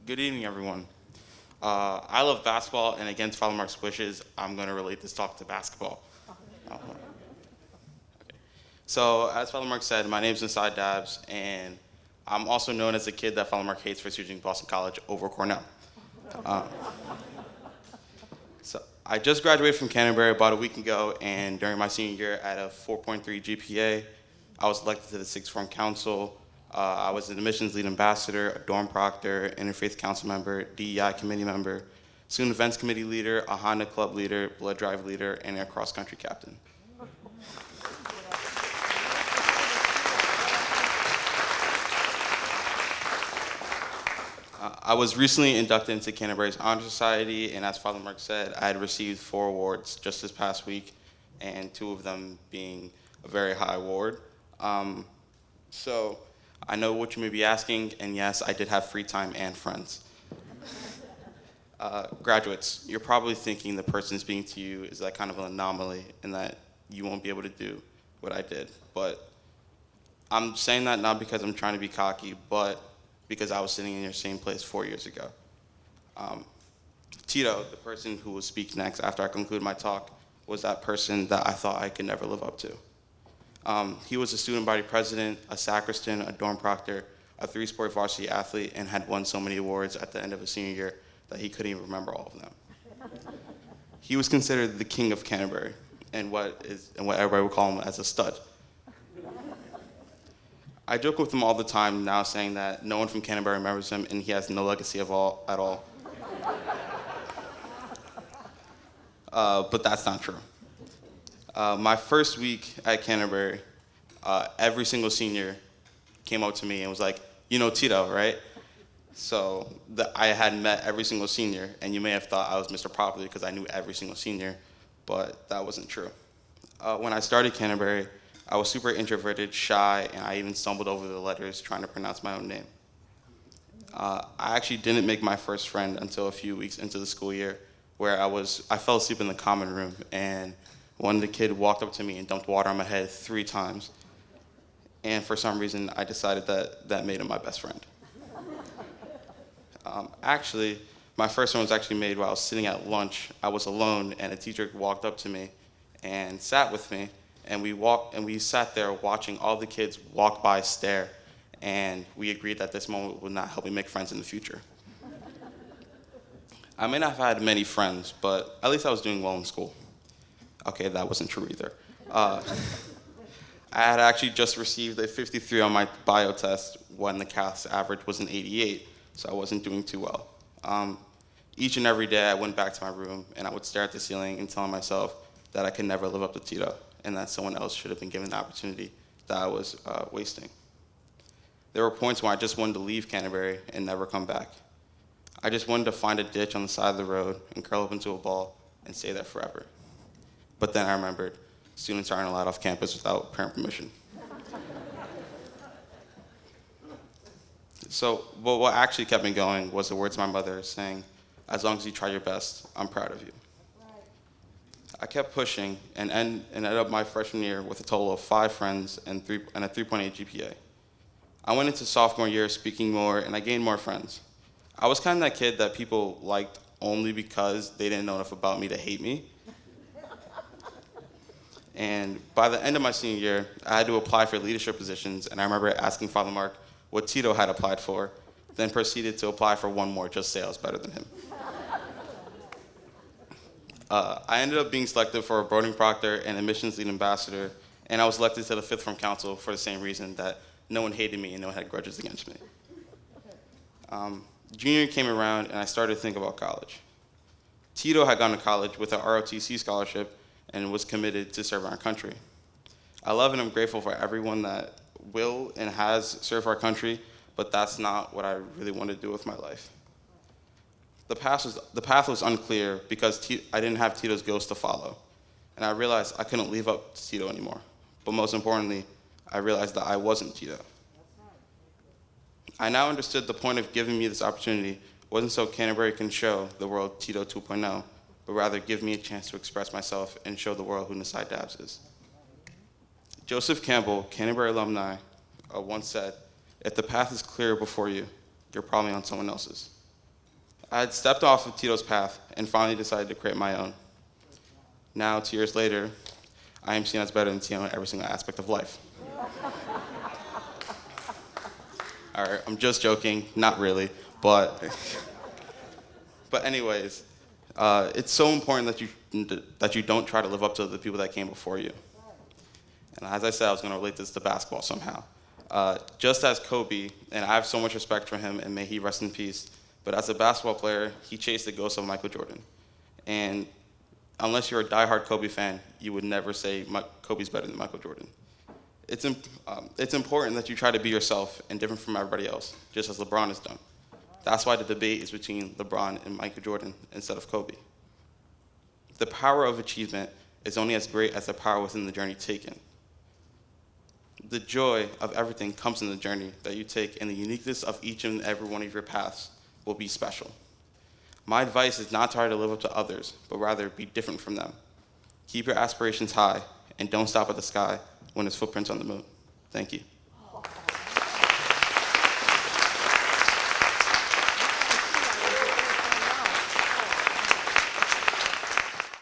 Good evening, everyone. I love basketball, and against Father Mark's wishes, I'm going to relate this talk to basketball. Uh, So, as Father Mark said, my name is Nasai Dabs, and I'm also known as the kid that Father Mark hates for choosing Boston College over Cornell. Uh, so, I just graduated from Canterbury about a week ago, and during my senior year, at a 4.3 GPA, I was elected to the Sixth Form Council. I was an admissions lead ambassador, a dorm proctor, interfaith council member, DEI committee member, student events committee leader, a Honda club leader, blood drive leader, and a cross country captain. I was recently inducted into Canterbury's Honor Society, and as Father Mark said, I had received 4 awards just this past week, and 2 of them being a very high award. So I know what you may be asking, and yes, I did have free time and friends. Graduates, you're probably thinking the person speaking to you is that kind of an anomaly and that you won't be able to do what I did. But I'm saying that not because I'm trying to be cocky, but because I was sitting in your same place 4 years ago. Um, Tito, the person who will speak next after I conclude my talk, was that person that I thought I could never live up to. He was a student body president, a sacristan, a dorm proctor, a 3-sport varsity athlete, and had won so many awards at the end of his senior year that he couldn't even remember all of them. He was considered the king of Canterbury, and what everybody would call him as a stud. I joke with him all the time now, saying that no one from Canterbury remembers him, and he has no legacy at all. But that's not true. My first week at Canterbury, every single senior came up to me and was like, "You know Tito, right?" So I had met every single senior, and you may have thought I was Mr. Popular because I knew every single senior, but that wasn't true. When I started Canterbury, I was super introverted, shy, and I even stumbled over the letters trying to pronounce my own name. I actually didn't make my first friend until a few weeks into the school year, where I fell asleep in the common room, and one of the kids walked up to me and dumped water on my head 3 times. And for some reason, I decided that made him my best friend. Actually, my first one was actually made while I was sitting at lunch. I was alone, and a teacher walked up to me and sat with me, and we sat there watching all the kids walk by, stare, and we agreed that this moment would not help me make friends in the future. I may not have had many friends, but at least I was doing well in school. Okay, that wasn't true either. I had actually just received a 53 on my bio test when the class average was an 88, so I wasn't doing too well. Each and every day I went back to my room and I would stare at the ceiling and tell myself that I could never live up to Tito and that someone else should have been given the opportunity that I was wasting. There were points when I just wanted to leave Canterbury and never come back. I just wanted to find a ditch on the side of the road and curl up into a ball and stay there forever. But then I remembered, students aren't allowed off campus without parent permission. But what actually kept me going was the words of my mother saying, "As long as you try your best, I'm proud of you." I kept pushing and ended up my freshman year with a total of 5 friends and a 3.8 GPA. I went into sophomore year speaking more, and I gained more friends. I was kind of that kid that people liked only because they didn't know enough about me to hate me. And by the end of my senior year, I had to apply for leadership positions, and I remember asking Father Mark what Tito had applied for, then proceeded to apply for one more just to say I was better than him. I ended up being selected for a boarding proctor and admissions lead ambassador, and I was elected to the Fifth Form Council for the same reason, that no one hated me and no one had grudges against me. Junior year came around, and I started to think about college. Tito had gone to college with an ROTC scholarship and was committed to serving our country. I love and I'm grateful for everyone that will and has served our country, but that's not what I really want to do with my life. The path was unclear because I didn't have Tito's ghost to follow, and I realized I couldn't live up to Tito anymore. But most importantly, I realized that I wasn't Tito. I now understood the point of giving me this opportunity wasn't so Canterbury can show the world Tito 2.0, but rather give me a chance to express myself and show the world who Nasai Dabs is. Joseph Campbell, Canterbury alumni, once said, "If the path is clear before you, you're probably on someone else's." I had stepped off of Tito's path and finally decided to create my own. Now, 2 years later, I am seen as better than Tito in every single aspect of life. All right, I'm just joking, not really, but anyways, it's so important that you don't try to live up to the people that came before you. And as I said, I was going to relate this to basketball somehow. Just as Kobe, and I have so much respect for him, and may he rest in peace, but as a basketball player, he chased the ghost of Michael Jordan. And unless you're a diehard Kobe fan, you would never say Kobe's better than Michael Jordan. It's important that you try to be yourself and different from everybody else, just as LeBron has done. That's why the debate is between LeBron and Michael Jordan instead of Kobe. The power of achievement is only as great as the power within the journey taken. The joy of everything comes in the journey that you take, and the uniqueness of each and every one of your paths will be special. My advice is not to try to live up to others, but rather be different from them. Keep your aspirations high, and don't stop at the sky when there's footprints on the moon. Thank you.